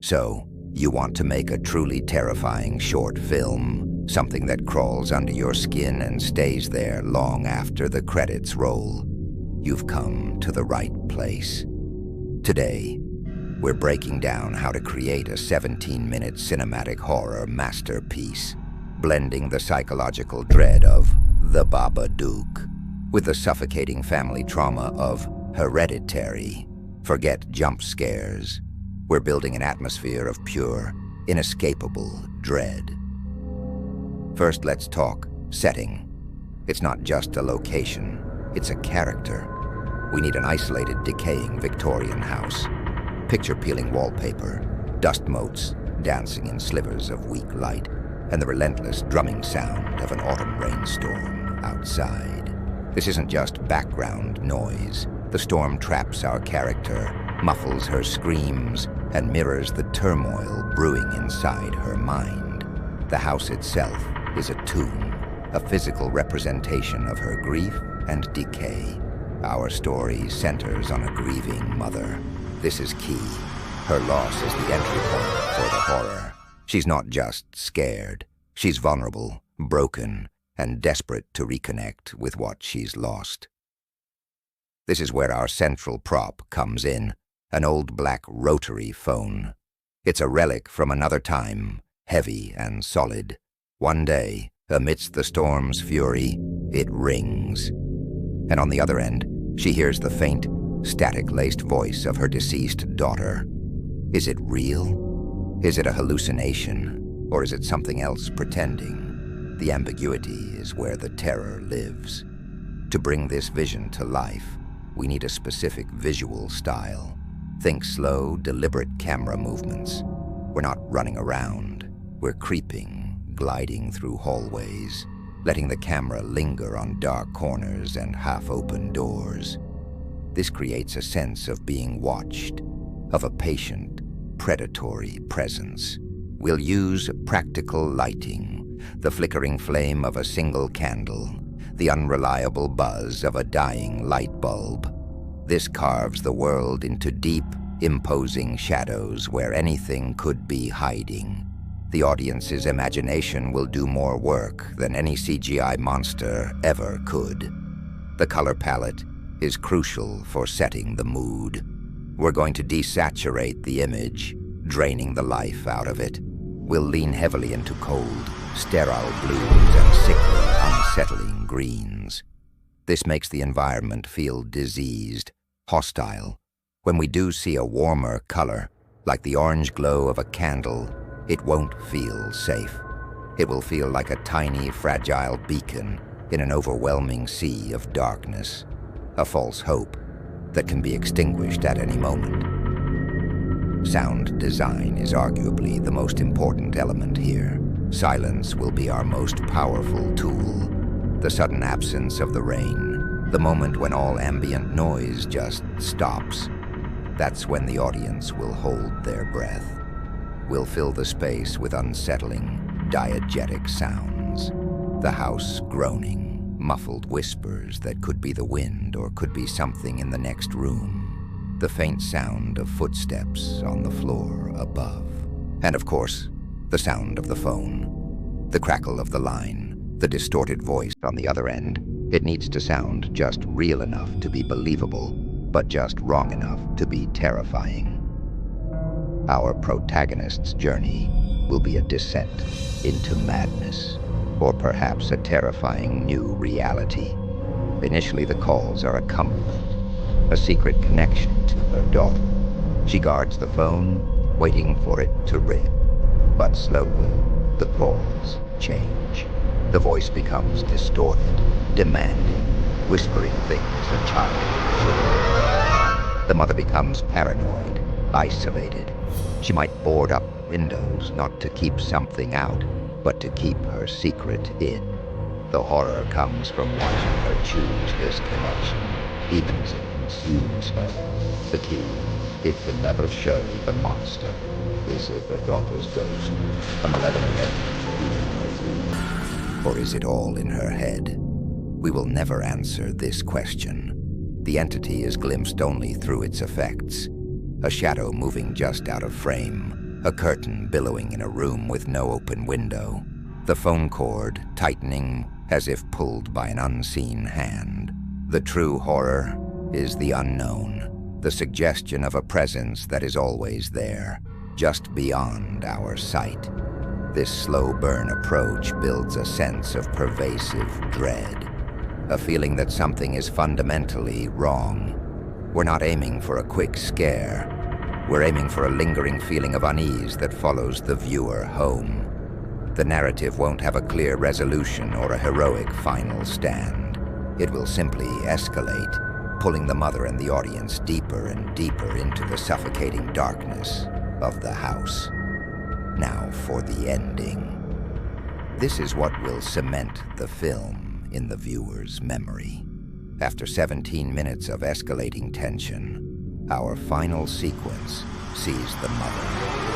So, you want to make a truly terrifying short film, something that crawls under your skin and stays there long after the credits roll. You've come to the right place. Today, we're breaking down how to create a 17-minute cinematic horror masterpiece, blending the psychological dread of The Babadook with the suffocating family trauma of Hereditary. Forget jump scares. We're building an atmosphere of pure, inescapable dread. First, let's talk setting. It's not just a location, it's a character. We need an isolated, decaying Victorian house. Picture-peeling wallpaper, dust motes dancing in slivers of weak light, and the relentless drumming sound of an autumn rainstorm outside. This isn't just background noise. The storm traps our character, muffles her screams, and mirrors the turmoil brewing inside her mind. The house itself is a tomb, a physical representation of her grief and decay. Our story centers on a grieving mother. This is key. Her loss is the entry point for the horror. She's not just scared. She's vulnerable, broken, and desperate to reconnect with what she's lost. This is where our central prop comes in, an old black rotary phone. It's a relic from another time, heavy and solid. One day, amidst the storm's fury, it rings. And on the other end, she hears the faint, static-laced voice of her deceased daughter. Is it real? Is it a hallucination? Or is it something else pretending? The ambiguity is where the terror lives. To bring this vision to life, we need a specific visual style. Think slow, deliberate camera movements. We're not running around. We're creeping, gliding through hallways, letting the camera linger on dark corners and half-open doors. This creates a sense of being watched, of a patient, predatory presence. We'll use practical lighting, the flickering flame of a single candle, the unreliable buzz of a dying light bulb. This carves the world into deep, imposing shadows where anything could be hiding. The audience's imagination will do more work than any CGI monster ever could. The color palette is crucial for setting the mood. We're going to desaturate the image, draining the life out of it. We'll lean heavily into cold, sterile blues and sickly, unsettling greens. This makes the environment feel diseased, hostile. When we do see a warmer color, like the orange glow of a candle, it won't feel safe. It will feel like a tiny, fragile beacon in an overwhelming sea of darkness, a false hope that can be extinguished at any moment. Sound design is arguably the most important element here. Silence will be our most powerful tool. The sudden absence of the rain, the moment when all ambient noise just stops. That's when the audience will hold their breath. We'll fill the space with unsettling, diegetic sounds. The house groaning, muffled whispers that could be the wind or could be something in the next room. The faint sound of footsteps on the floor above. And of course, the sound of the phone. The crackle of the line, the distorted voice on the other end. It needs to sound just real enough to be believable, but just wrong enough to be terrifying. Our protagonist's journey will be a descent into madness, or perhaps a terrifying new reality. Initially, the calls are a comfort, a secret connection to her daughter. She guards the phone, waiting for it to ring. But slowly, the calls change. The voice becomes distorted, demanding, whispering things a child should. The mother becomes paranoid, isolated. She might board up windows, not to keep something out, but to keep her secret in. The horror comes from watching her choose this connection, even as it consumes her. The key, it can never show the monster. Is it the daughter's ghost, a malevolent entity, or is it all in her head? We will never answer this question. The entity is glimpsed only through its effects. A shadow moving just out of frame, A curtain billowing in a room with no open window. The phone cord tightening as if pulled by an unseen hand. The true horror is the unknown, the suggestion of a presence that is always there, just beyond our sight. This slow burn approach builds a sense of pervasive dread, a feeling that something is fundamentally wrong. We're not aiming for a quick scare. We're aiming for a lingering feeling of unease that follows the viewer home. The narrative won't have a clear resolution or a heroic final stand. It will simply escalate, pulling the mother and the audience deeper and deeper into the suffocating darkness of the house. Now for the ending. This is what will cement the film in the viewer's memory. After 17 minutes of escalating tension, our final sequence sees the mother,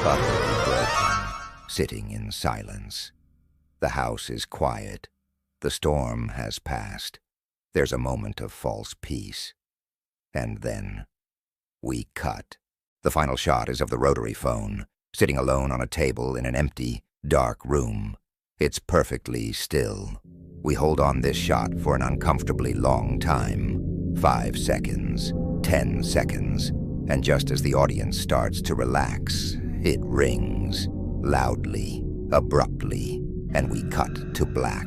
utterly broken, sitting in silence. The house is quiet. The storm has passed. There's a moment of false peace. And then we cut. The final shot is of the rotary phone, sitting alone on a table in an empty, dark room. It's perfectly still. We hold on this shot for an uncomfortably long time. 5 seconds, 10 seconds, and just as the audience starts to relax, it rings, loudly, abruptly, and we cut to black.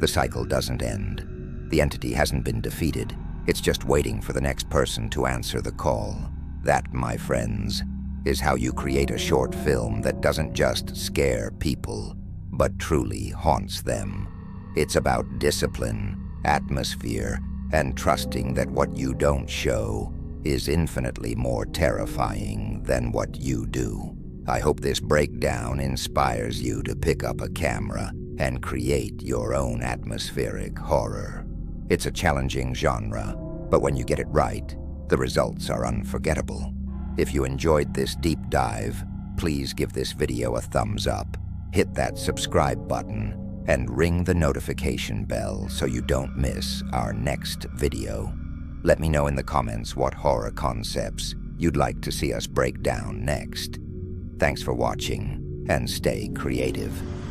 The cycle doesn't end. The entity hasn't been defeated. It's just waiting for the next person to answer the call. That, my friends, is how you create a short film that doesn't just scare people, but truly haunts them. It's about discipline, atmosphere, and trusting that what you don't show is infinitely more terrifying than what you do. I hope this breakdown inspires you to pick up a camera and create your own atmospheric horror. It's a challenging genre, but when you get it right, the results are unforgettable. If you enjoyed this deep dive, please give this video a thumbs up, hit that subscribe button, and ring the notification bell so you don't miss our next video. Let me know in the comments what horror concepts you'd like to see us break down next. Thanks for watching, and stay creative.